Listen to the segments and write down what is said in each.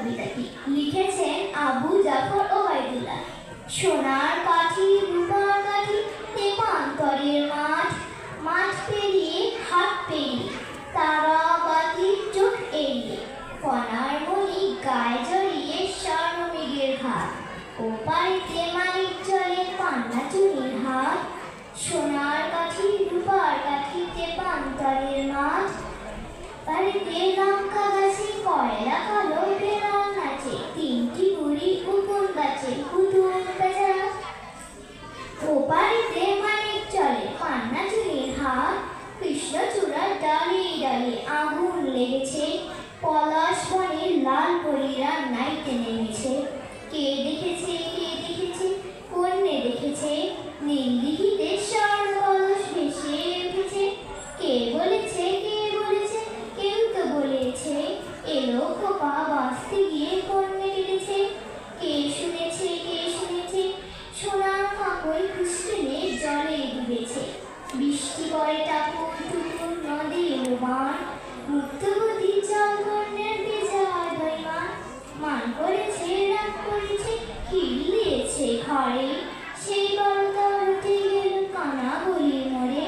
কবিতাটি লিখেছেন আবু জাফর ওবায়দুল্লাহ। সোনার কাঠি রূপার কাঠি তেপান্তরের মাঠ, মাঠ পেরিয়ে হাত পেরিয়ে তারা বাতি চোখ এড়িয়ে কণার মণি গায়ে জড়িয়ে স্বর্ণ মেঘের ঘাট, ও পাড়িতে মানিক চলে পান্না চুরির হাট। সোনার কাঠি রূপার কাঠি তেপান্তরের মাঠ, বাড়িতে লঙ্কা গাছে কয়লা কালো বেড়াল নাচে, তিনটি বুড়ি উকুন গাছে পুতুল বেচারা। ও বাড়িতে মানিক চলে পান্না চুরির হাট, কৃষ্ণচূড়ার ডালে ডালে আগুন লেগেছে, পলাশ বনে লাল পরীরা নাইতে নেমেছে। কে দেখেছে কন্যে দেখেছে, নীলদিঘিতে স্বর্ণ কলস ভেসে উঠেছে। কে বলেছে কেউ তো বলেছে, এলো খোপা বাঁচতে গিয়ে কন্যে কেটেছে। কে শুনেছে সোনা কাপড় খুশকিনে জলে ডুবেছে, বৃষ্টি পড়ে টাপুর টুকুর নদী বান, মুক্তবতী জল কন্যার ভেজা দৈমান। মান করেছে রাগ করেছে হিল দিয়েছে ঘরে, সেই বড়তা উঠে গেল কানা গলির মোড়ে।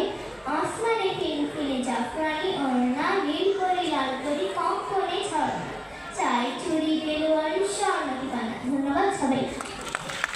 আসমানে ফিনফিনে জাফরানি অরুণা নীল করে লাল করে কঙ্কনে ছড়ানো, চাই চুরি গেল আর স্বর্ণ ঠিকানা। ধন্যবাদ সবাই।